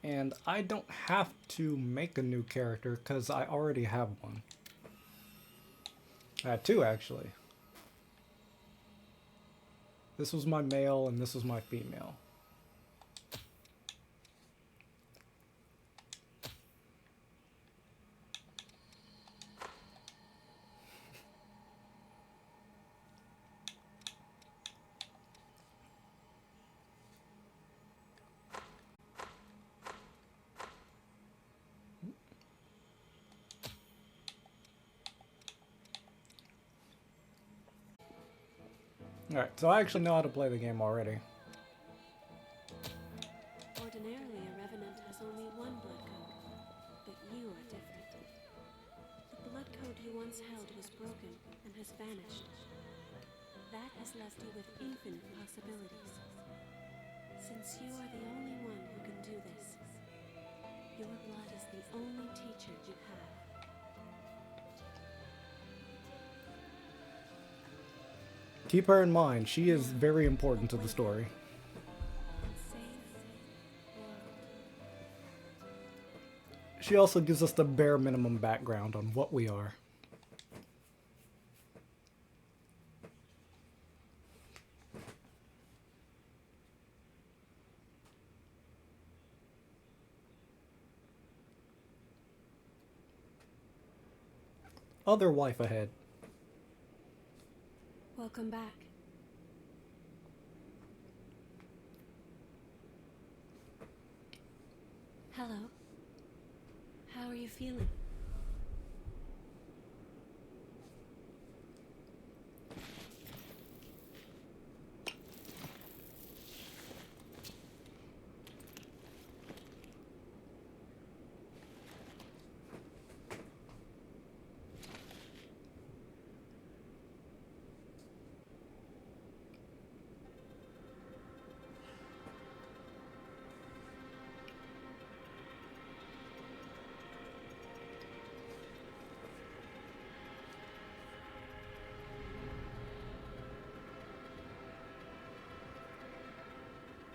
And I don't have to make a new character because I already have one. I had two, actually. This was my male and this was my female. Alright, so I actually know how to play the game already. Ordinarily, a revenant has only one blood code, but you are different. The blood code you once held was broken and has vanished. That has left you with infinite possibilities. Since you are the only one who can do this, your blood is the only teacher you have. Keep her in mind, she is very important to the story. She also gives us the bare minimum background on what we are. Other wife ahead. Welcome back. Hello. How are you feeling?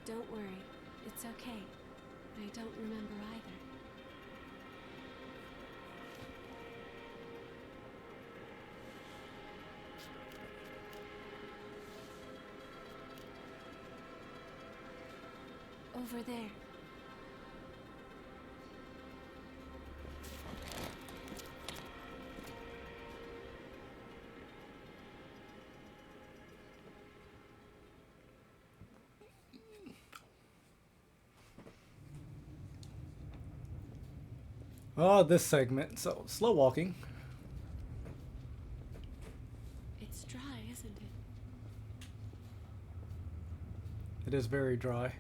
Don't worry, it's okay. I don't remember either. Over there. Oh, this segment. So, slow walking. It's dry, isn't it? It is very dry.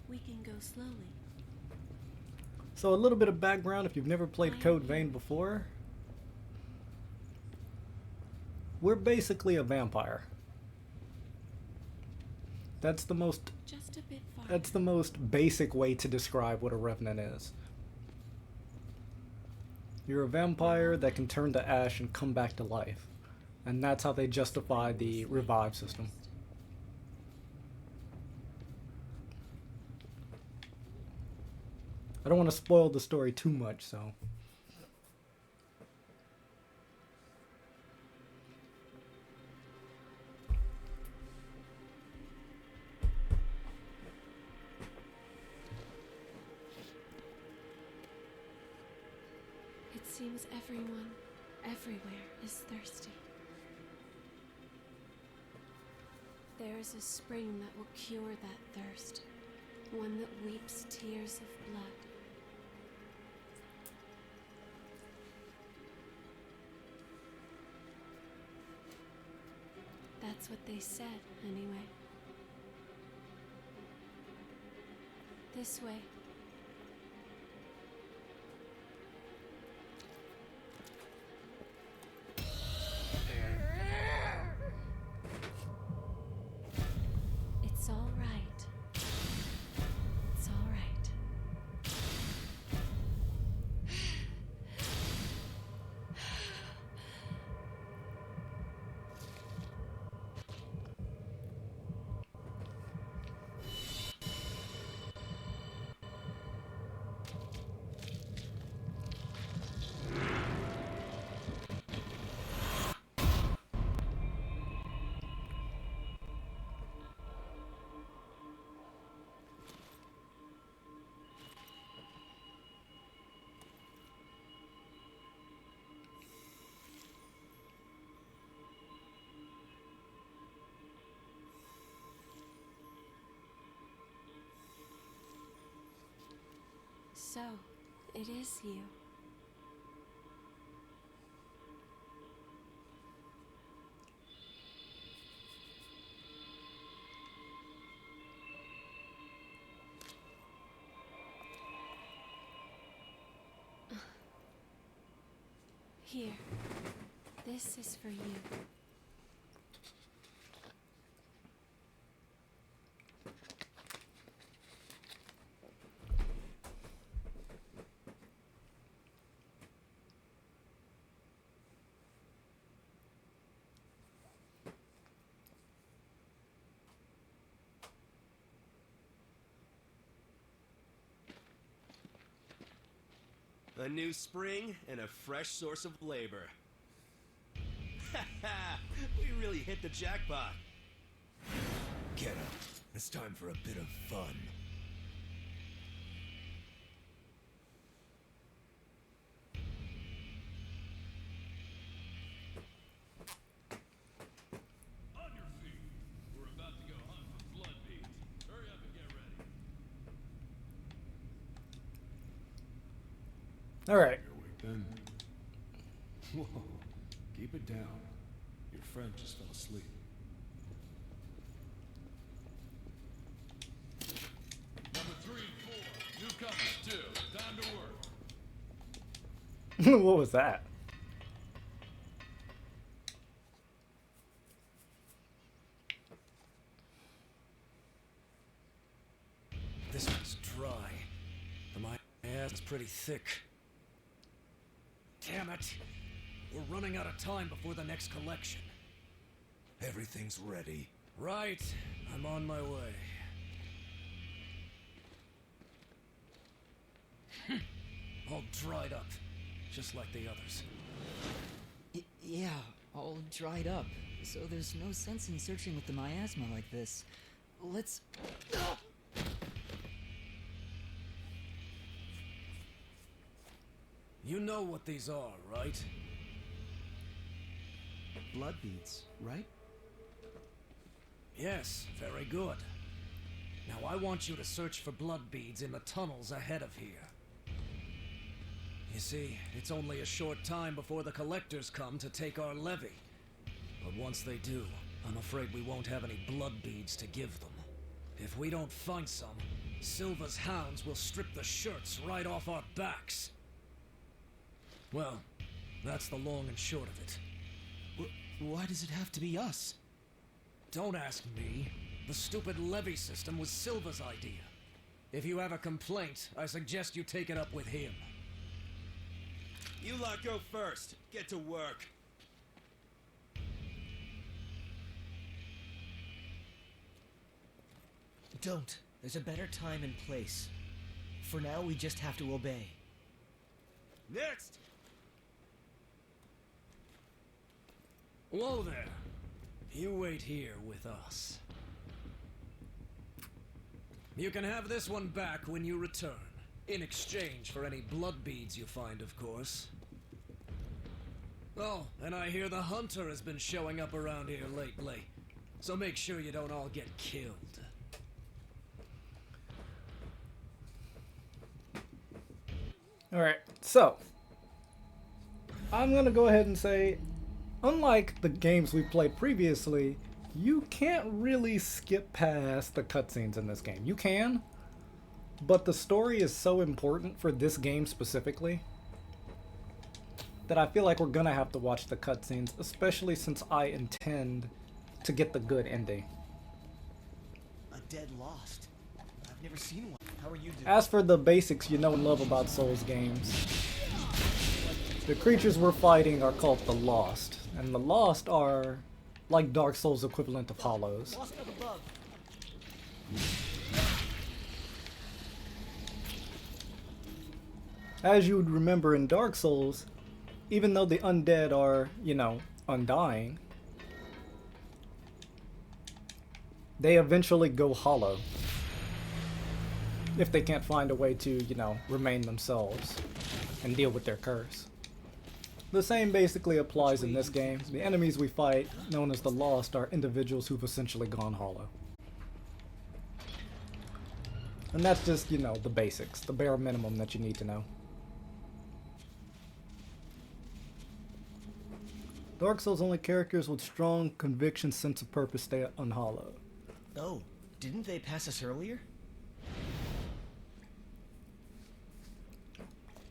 We can go slowly. So a little bit of background if you've never played Code Vein before. We're basically a vampire. That's the most Just a bit farther. That's the most basic way to describe what a revenant is. You're a vampire that can turn to ash and come back to life. And that's how they justify the revive system. I don't want to spoil the story too much, so... It seems everyone, everywhere, is thirsty. There is a spring that will cure that thirst, one that weeps tears of blood. That's what they said, anyway. This way. It's all right. It's all right. So, it is you. Here. This is for you. A new spring and a fresh source of labor. We really hit the jackpot. Get up. It's time for a bit of fun. On your feet. We're about to go hunt for blood beads. Hurry up and get ready. Alright. You're awake then. Whoa. Keep it down. Your friend just fell asleep. Number 3 and 4. Newcomers too. Time to work. What was that? This one's dry. My ass is pretty thick. Damn it! We're running out of time before the next collection. Everything's ready. Right. I'm on my way. All dried up. Just like the others. Yeah, all dried up. So there's no sense in searching with the miasma like this. Let's... You know what these are, right? Blood beads, right? Yes, very good. Now I want you to search for blood beads in the tunnels ahead of here. You see, it's only a short time before the collectors come to take our levy. But once they do, I'm afraid we won't have any blood beads to give them. If we don't find some, Silva's hounds will strip the shirts right off our backs. Well, that's the long and short of it. Why does it have to be us? Don't ask me. The stupid levy system was Silva's idea. If you have a complaint, I suggest you take it up with him. You lot go first. Get to work. Don't. There's a better time and place. For now, we just have to obey. Next! Whoa there. You wait here with us. You can have this one back when you return. In exchange for any blood beads you find, of course. Oh, and I hear the hunter has been showing up around here lately. So make sure you don't all get killed. Alright, so I'm gonna go ahead and say, unlike the games we played previously, you can't really skip past the cutscenes in this game. You can, but the story is so important for this game specifically that I feel like we're gonna have to watch the cutscenes, especially since I intend to get the good ending. A dead lost. I've never seen one. How are you doing? As for the basics you know and love about Souls games, the creatures we're fighting are called the Lost, and the Lost are like Dark Souls equivalent of Hollows. Lost up above. As you would remember in Dark Souls, even though the undead are, you know, undying, they eventually go hollow if they can't find a way to, you know, remain themselves and deal with their curse. The same basically applies in this game. The enemies we fight, known as the Lost, are individuals who've essentially gone hollow. And that's just, you know, the basics, the bare minimum that you need to know. Dark Souls only characters with strong conviction, sense of purpose stay unhallowed. Oh, didn't they pass us earlier?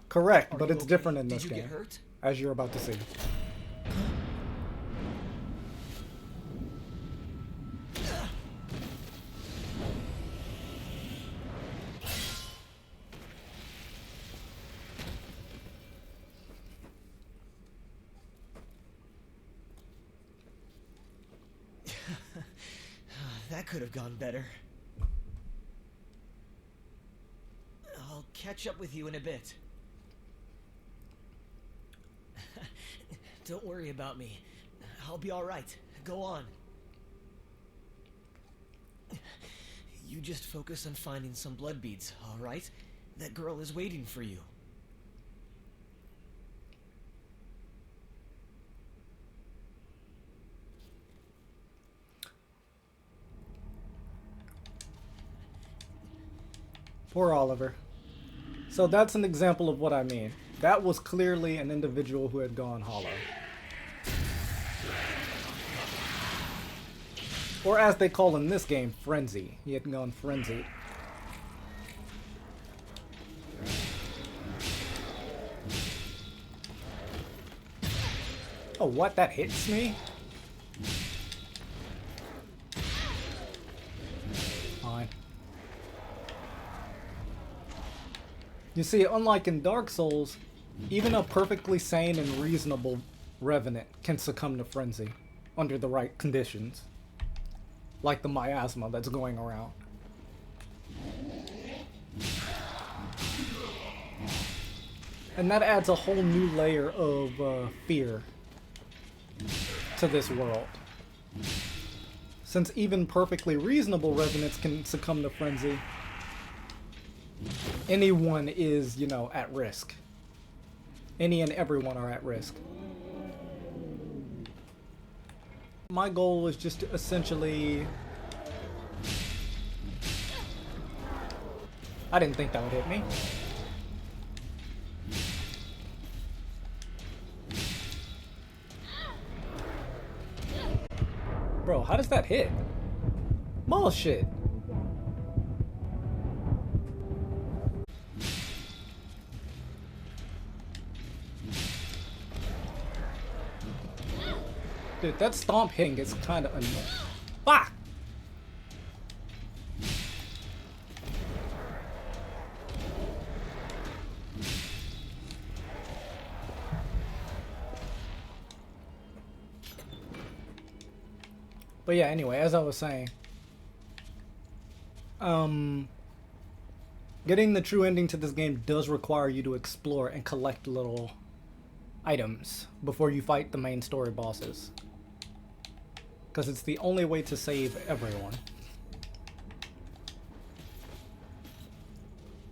Correct, Are but you it's okay? different in Did this you game, get hurt? as you're about to see. That could have gone better. I'll catch up with you in a bit. Don't worry about me. I'll be alright. Go on. You just focus on finding some blood beads, alright? That girl is waiting for you. Poor Oliver. So that's an example of what I mean. That was clearly an individual who had gone hollow. Or as they call in this game, frenzy. He had gone frenzied. Oh, what? That hits me? Fine. You see, unlike in Dark Souls, even a perfectly sane and reasonable Revenant can succumb to frenzy under the right conditions. Like the miasma that's going around. And that adds a whole new layer of fear to this world. Since even perfectly reasonable Revenants can succumb to frenzy, anyone is, you know, at risk. Any and everyone are at risk. My goal was just to essentially... I didn't think that would hit me. Bro, how does that hit? Bullshit. Dude, that stomp hitting is kind of annoying. Fuck! But yeah, anyway, as I was saying, getting the true ending to this game does require you to explore and collect little items before you fight the main story bosses. Because it's the only way to save everyone.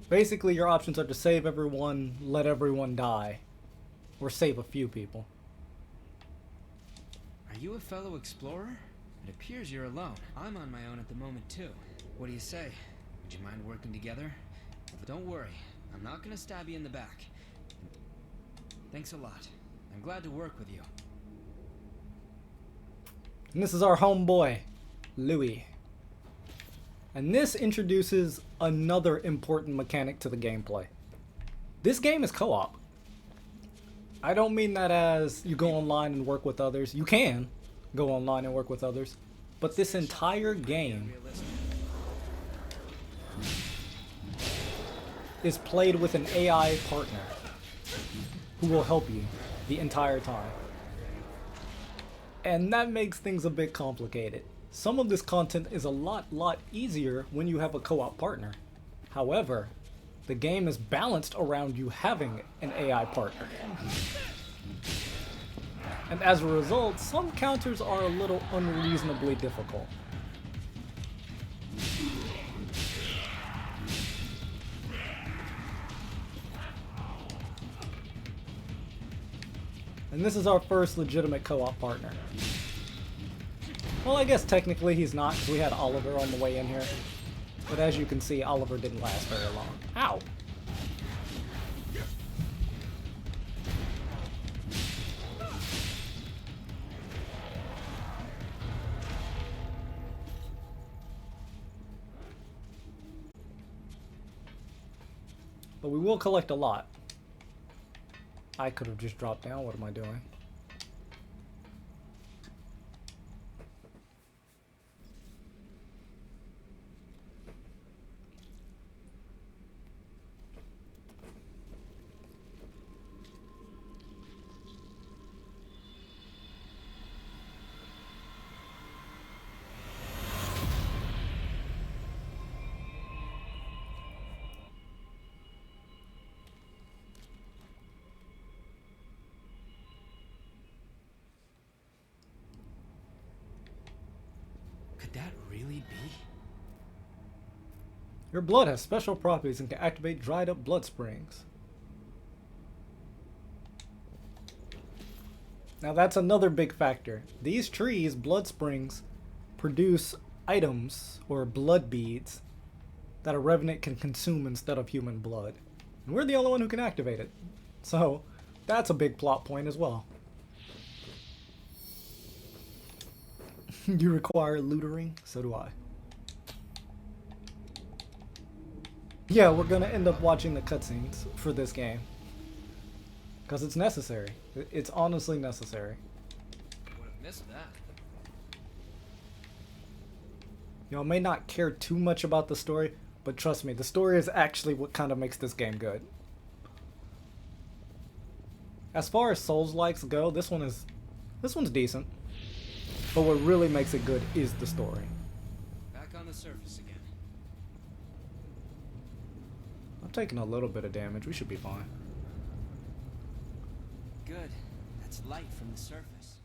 Basically, your options are to save everyone, let everyone die, or save a few people. Are you a fellow explorer? It appears you're alone. I'm on my own at the moment, too. What do you say? Would you mind working together? Don't worry, I'm not gonna stab you in the back. Thanks a lot. I'm glad to work with you. And this is our homeboy, Louis. And this introduces another important mechanic to the gameplay. This game is co-op. I don't mean that as you go online and work with others. You can go online and work with others. But this entire game is played with an AI partner who will help you the entire time. And that makes things a bit complicated. Some of this content is a lot easier when you have a co-op partner. However, the game is balanced around you having an AI partner. And as a result, some counters are a little unreasonably difficult. And this is our first legitimate co-op partner. Well, I guess technically he's not, because we had Oliver on the way in here. But as you can see, Oliver didn't last very long. Ow! But we will collect a lot. I could have just dropped down. What am I doing? Could that really be? Your blood has special properties and can activate dried up blood springs. Now that's another big factor. These trees, blood springs, produce items or blood beads that a revenant can consume instead of human blood. And we're the only one who can activate it. So that's a big plot point as well. You require lootering? So do I. Yeah, we're gonna end up watching the cutscenes for this game. Because it's necessary. It's honestly necessary. Would have missed that. Y'all may not care too much about the story, but trust me, the story is actually what kind of makes this game good. As far as Souls-likes go, this one's decent. But what really makes it good is the story. Back on the surface again. I'm taking a little bit of damage. We should be fine. Good. That's light from the surface.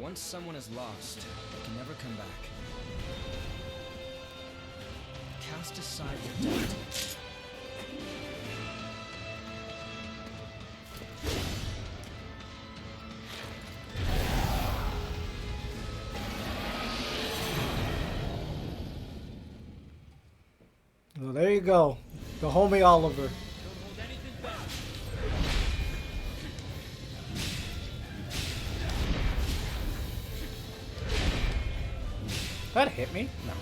Once someone is lost, they can never come back. Cast aside your doubt. Well, there you go. The homie Oliver. That hit me? No.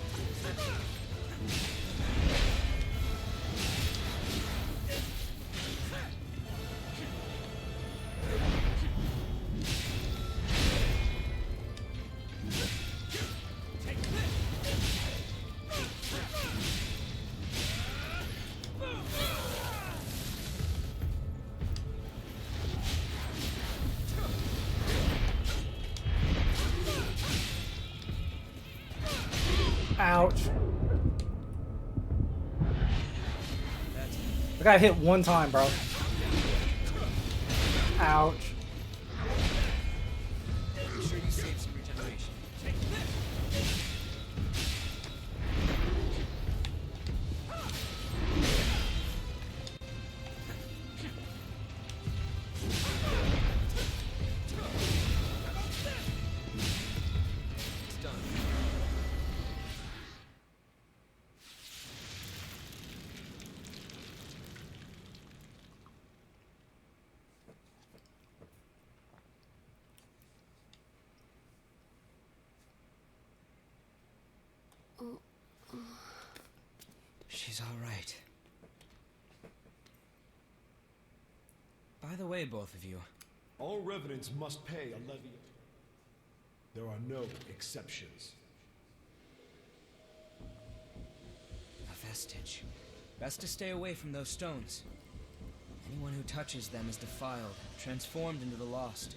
Ouch. I got hit one time, bro. Ouch. I'm sure you saved some regeneration. It's done. She's all right. By the way, both of you, All revenants must pay a levy. There are no exceptions. a vestige. Best to stay away from those stones. Anyone who touches them is defiled, transformed into the lost.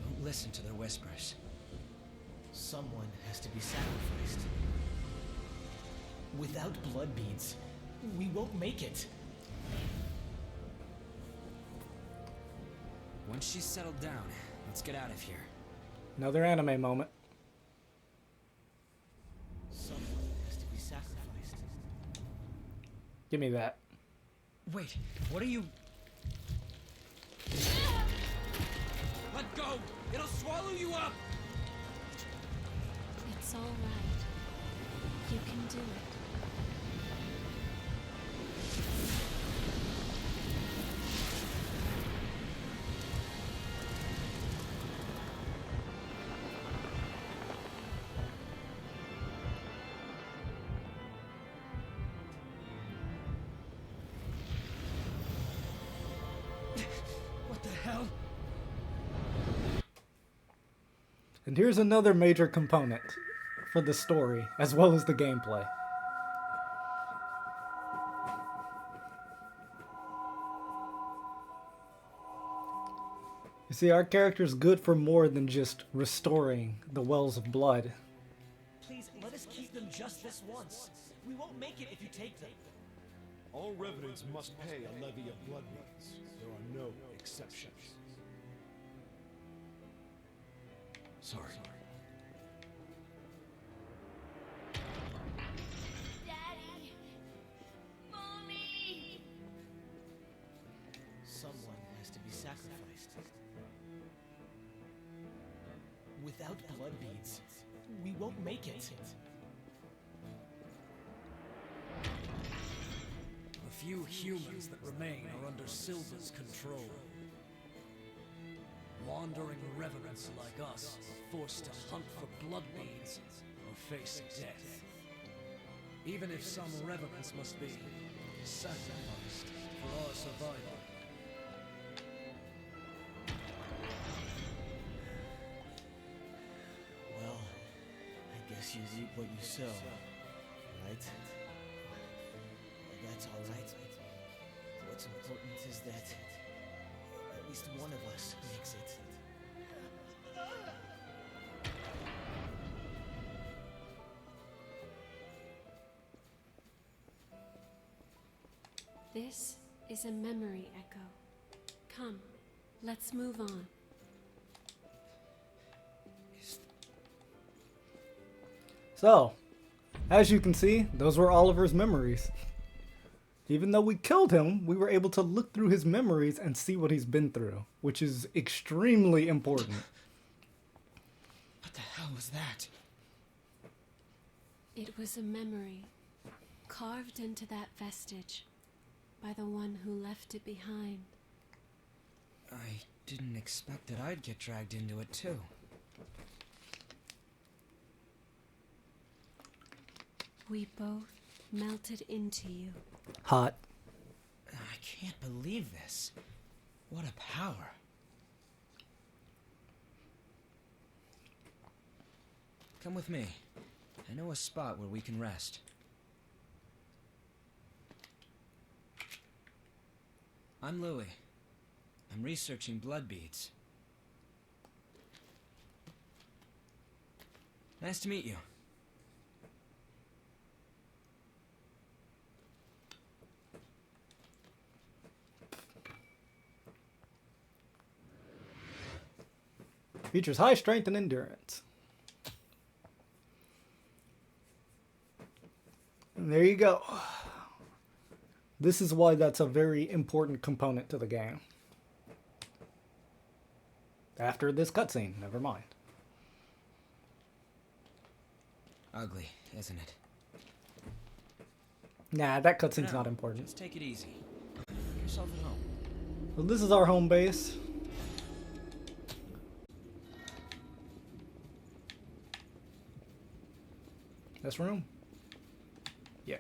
Don't listen to their whispers. Someone has to be sacrificed. Without blood beads, we won't make it. Once she's settled down, let's get out of here. Another anime moment. Someone has to be sacrificed. Give me that. Wait, what are you... Let go! It'll swallow you up! It's all right. You can do it. What the hell? And here's another major component for the story, as well as the gameplay. You see, our character's good for more than just restoring the wells of blood. Please, let us keep them just this once. We won't make it if you take them. All revenants must pay a levy of blood beads. There are no exceptions. Sorry. Daddy! Mommy! Someone has to be sacrificed. Without blood beads, we won't make it. The few humans that remain are under Silva's control. Wandering revenants like us are forced to hunt for blood beads or face death. Even if some revenants must be sacrificed for our survival. Well, I guess you reap what you sow, right? That's all right. What's important is that at least one of us makes it. This is a memory echo. Come, let's move on. So, as you can see, those were Oliver's memories. Even though we killed him, we were able to look through his memories and see what he's been through, which is extremely important. What the hell was that? It was a memory, carved into that vestige by the one who left it behind. I didn't expect that I'd get dragged into it too. We both melted into you. Hot. I can't believe this. What a power. Come with me. I know a spot where we can rest. I'm Louis. I'm researching blood beads. Nice to meet you. Features high strength and endurance. And there you go. This is why that's a very important component to the game. After this cutscene, never mind. Ugly, isn't it? Nah, that For cutscene's now, not important. Just take it easy. Make yourself at home. Well, this is our home base. This room? Yeah.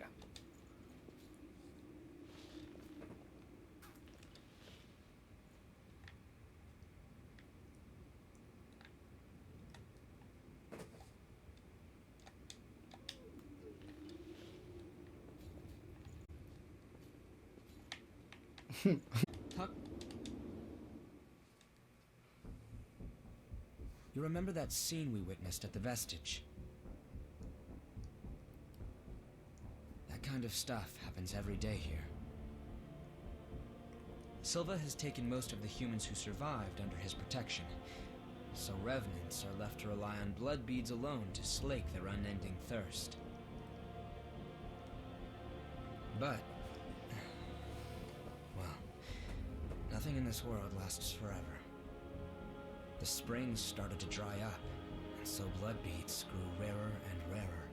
Tuck. You remember that scene we witnessed at the Vestige? That kind of stuff happens every day here. Silva has taken most of the humans who survived under his protection, so revenants are left to rely on blood beads alone to slake their unending thirst. But, well, nothing in this world lasts forever. The springs started to dry up, and so blood beads grew rarer and rarer.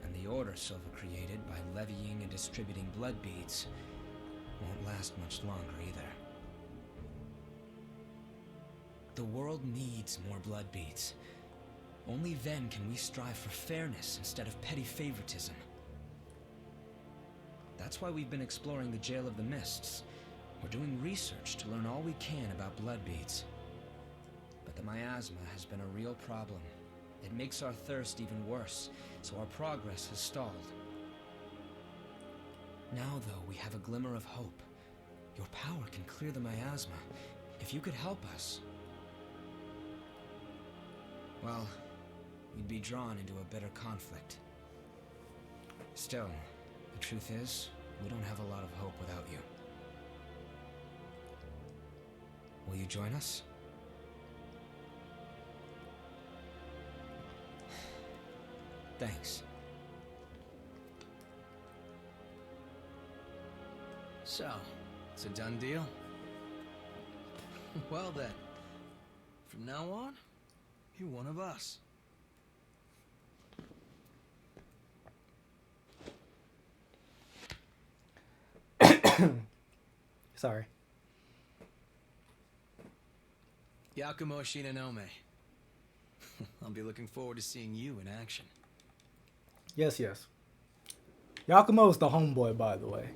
And the order Silva created by levying and distributing blood beads won't last much longer either. The world needs more blood beads. Only then can we strive for fairness instead of petty favoritism. That's why we've been exploring the Jail of the Mists. We're doing research to learn all we can about blood beads. But the miasma has been a real problem. It makes our thirst even worse, so our progress has stalled. Now, though, we have a glimmer of hope. Your power can clear the miasma. If you could help us, well, we'd be drawn into a bitter conflict. Still, the truth is, we don't have a lot of hope without you. Will you join us? Thanks. So, it's a done deal? Well then, from now on, you're one of us. Sorry. Yakumo Shinonome. I'll be looking forward to seeing you in action. Yes, yes. Yakumo's the homeboy, by the way.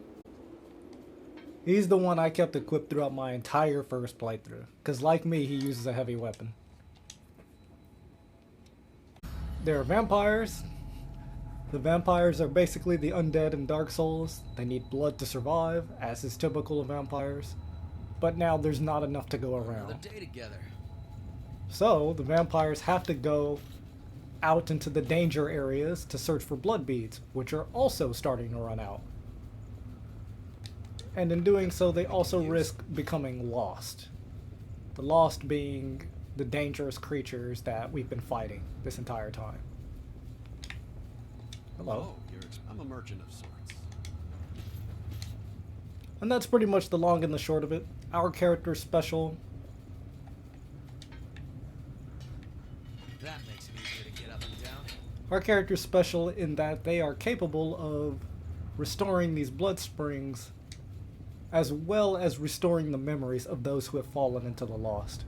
He's the one I kept equipped throughout my entire first playthrough. Because like me, he uses a heavy weapon. There are vampires. The vampires are basically the undead in Dark Souls. They need blood to survive, as is typical of vampires. But now there's not enough to go Another around. day together. So, the vampires have to go out into the danger areas to search for blood beads, which are also starting to run out. And in doing so, they also risk becoming lost. The lost being the dangerous creatures that we've been fighting this entire time. Hello. I'm a merchant of sorts. And that's pretty much the long and the short of it. Our character's special. That makes it easier to get up and down. Our character's special in that they are capable of restoring these blood springs as well as restoring the memories of those who have fallen into the lost.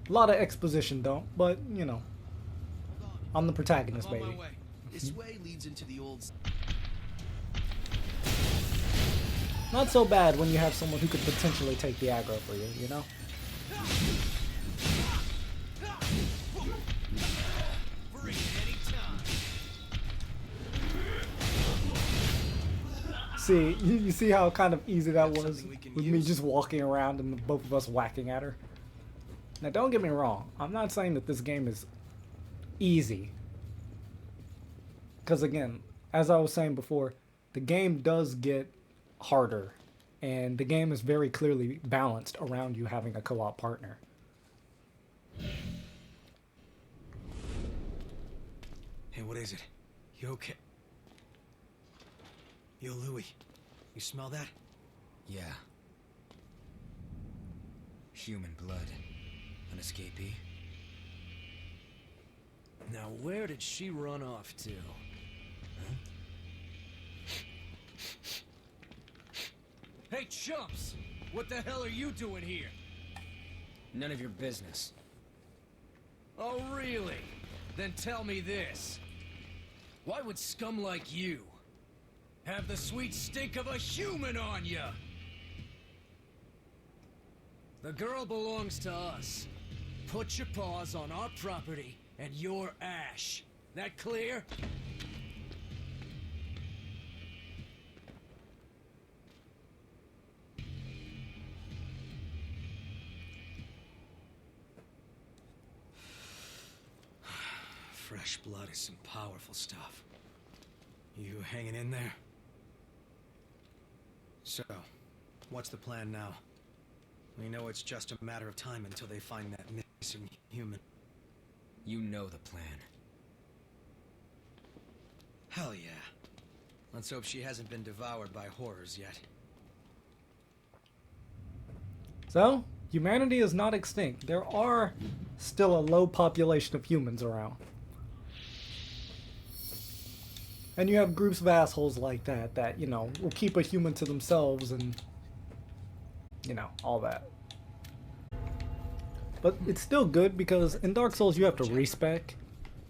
A lot of exposition though, but you know, I'm the protagonist, I'm on baby. my way. This way leads into the old... Not so bad when you have someone who could potentially take the aggro for you, you know? Bring it anytime. See, you see how kind of easy that was something we can with me use. just walking around and both of us whacking at her. Now don't get me wrong, I'm not saying that this game is easy. Because again, as I was saying before, the game does get harder. And the game is very clearly balanced around you having a co-op partner. Hey, what is it? You okay? Yo, Louis. You smell that? Yeah. Human blood. An escapee. Now, where did she run off to? Huh? Hey, chumps! What the hell are you doing here? None of your business. Oh, really? Then tell me this. Why would scum like you have the sweet stink of a human on ya? The girl belongs to us. Put your paws on our property and your ash. That clear? Fresh blood is some powerful stuff. You hanging in there? So, what's the plan now? We know it's just a matter of time until they find that missing human. You know the plan. Hell yeah. Let's hope she hasn't been devoured by horrors yet. So, humanity is not extinct. There are still a low population of humans around. And you have groups of assholes like that, you know, will keep a human to themselves and, you know, all that. But it's still good because in Dark Souls you have to respec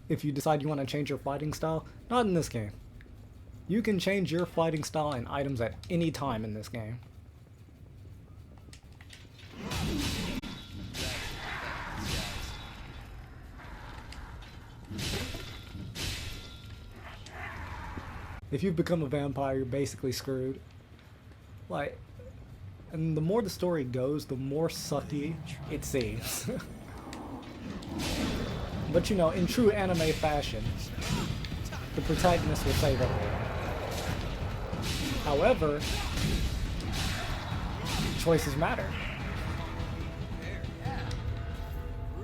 if you decide you want to change your fighting style. Not in this game. You can change your fighting style and items at any time in this game. If you become a vampire, you're basically screwed. Like, and the more the story goes, the more sucky it seems. But you know, in true anime fashion, the protagonist will save everyone. However, choices matter.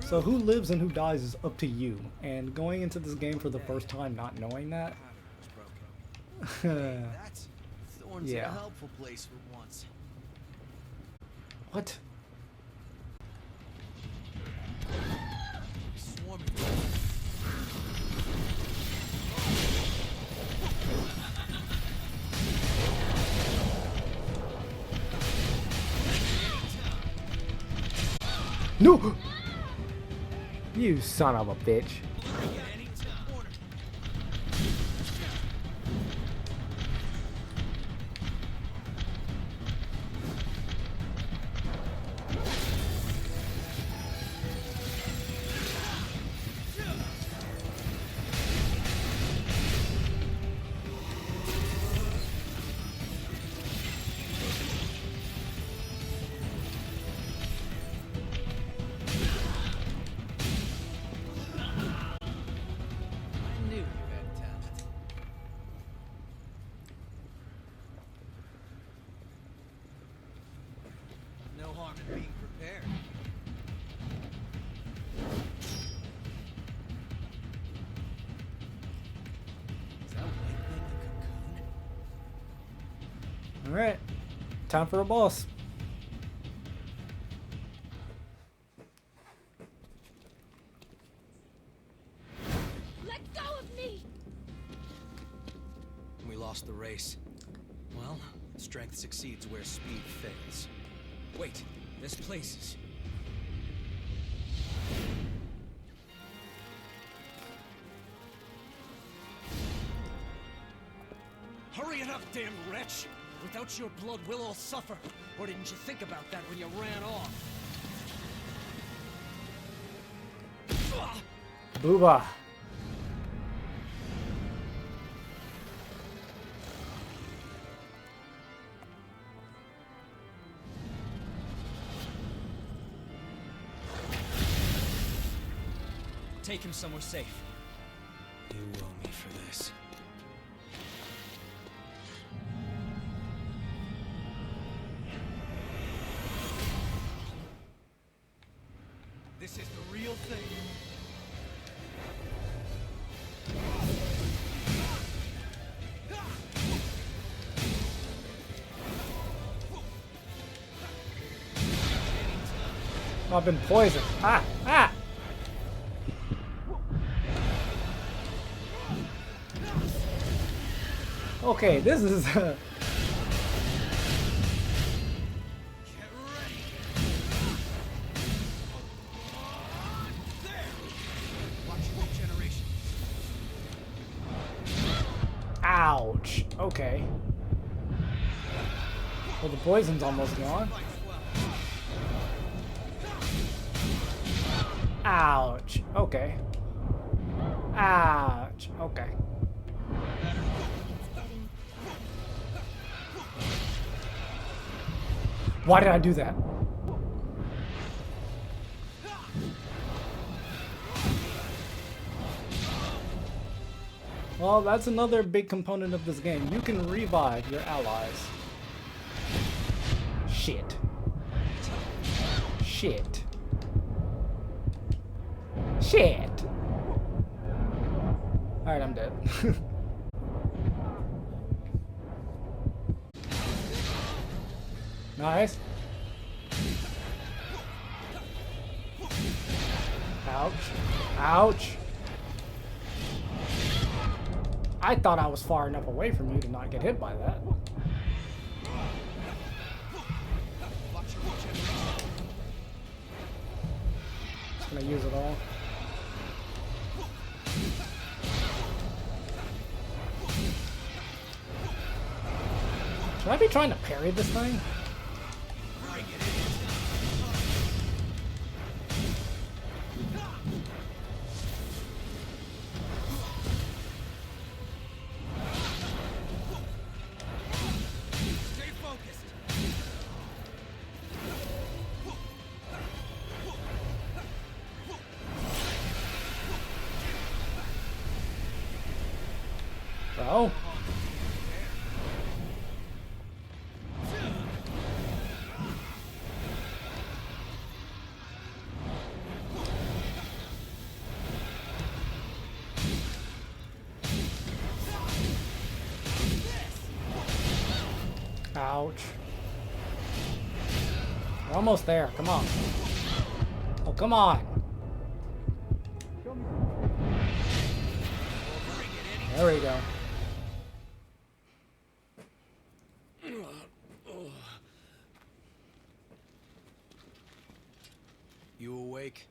So who lives and who dies is up to you. And going into this game for the first time not knowing that, That's Thorn's Yeah. a helpful place for once. what? Swarming. No! You son of a bitch. I knew you had talent. No harm in being prepared. Is that white thing a cocoon? Alright. Time for a boss. Let go of me! We lost the race. Well, strength succeeds where speed fails. Wait, this place is... Hurry it up, damn wretch! Without your blood, we'll all suffer. Or didn't you think about that when you ran off? Booba. Take him somewhere safe. You owe me for this. This is the real thing. I've been poisoned. Ah! Ah! Okay, this is... Ouch. Okay. Well, the poison's almost gone. Ouch. Okay. Ouch. Okay. Why did I do that? Well, that's another big component of this game. You can revive your allies. Shit. Shit. Shit. Alright, I'm dead. Nice. Ouch. Ouch. I thought I was far enough away from you to not get hit by that. Just gonna use it all. Should I be trying to parry this thing? Oh. Ouch. We're almost there. Come on. Oh, come on. There we go. You awake?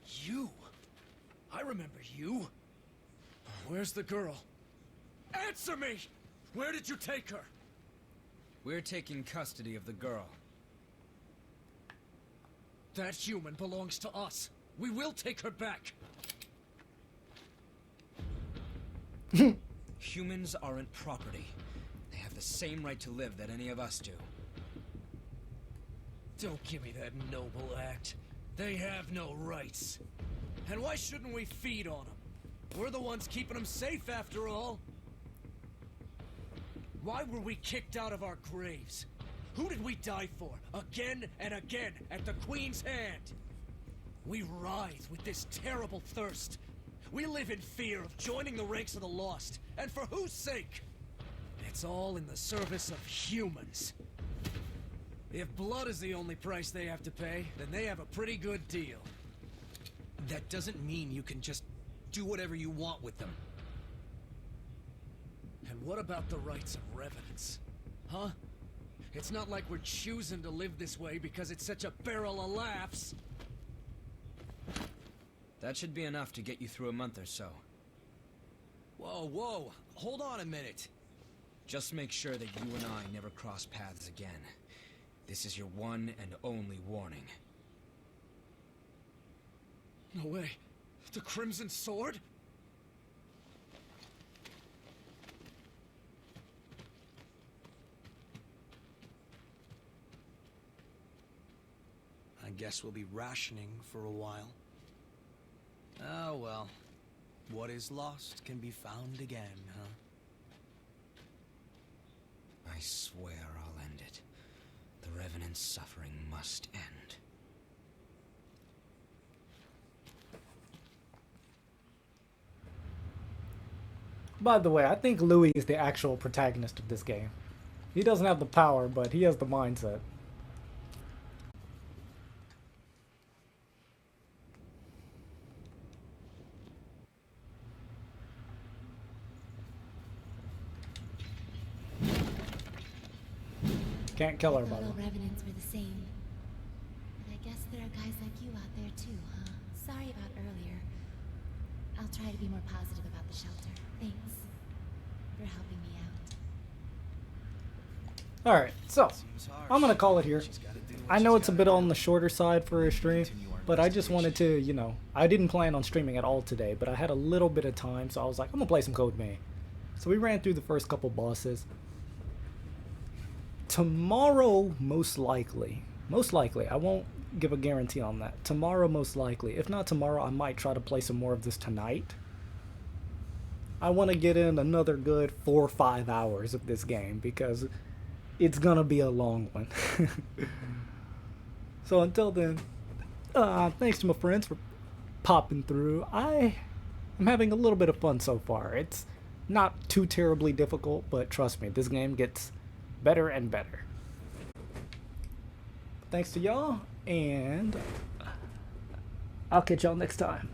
You? I remember you. Where's the girl? Answer me! Where did you take her? We're taking custody of the girl. That human belongs to us. We will take her back. Humans aren't property. They have the same right to live that any of us do. Don't give me that noble act. They have no rights. And why shouldn't we feed on them? We're the ones keeping them safe after all. Why were we kicked out of our graves? Who did we die for? Again and again at the Queen's hand. We writhe with this terrible thirst. We live in fear of joining the ranks of the lost. And for whose sake? It's all in the service of humans. If blood is the only price they have to pay, then they have a pretty good deal. That doesn't mean you can just do whatever you want with them. And what about the rights of revenants? Huh? It's not like we're choosing to live this way because it's such a barrel of laughs. That should be enough to get you through a month or so. Whoa, hold on a minute. Just make sure that you and I never cross paths again. This is your one and only warning. No way. The Crimson Sword? I guess we'll be rationing for a while. Oh well. What is lost can be found again, huh? I swear I'll end it. The Revenant's suffering must end. By the way, I think Louis is the actual protagonist of this game. He doesn't have the power, but he has the mindset. Can't kill her, by the All way. revenants were the same. But I guess there are guys like you out there too, huh? Sorry about earlier. I'll try to be more positive about the shelter. Thanks for helping me out. Alright, so I'm gonna call it here. I know it's a bit on the shorter side for a stream, but I just wanted to, you know, I didn't plan on streaming at all today, but I had a little bit of time, so I was like, I'm gonna play some Code Vein. So we ran through the first couple bosses. Tomorrow, most likely, I won't give a guarantee on that. Tomorrow, most likely. If not tomorrow, I might try to play some more of this tonight. I want to get in another good 4 or 5 hours of this game because it's gonna be a long one. So until then, thanks to my friends for popping through. I'm having a little bit of fun so far. It's not too terribly difficult, but trust me, this game gets better and better. Thanks to y'all, and I'll catch y'all next time.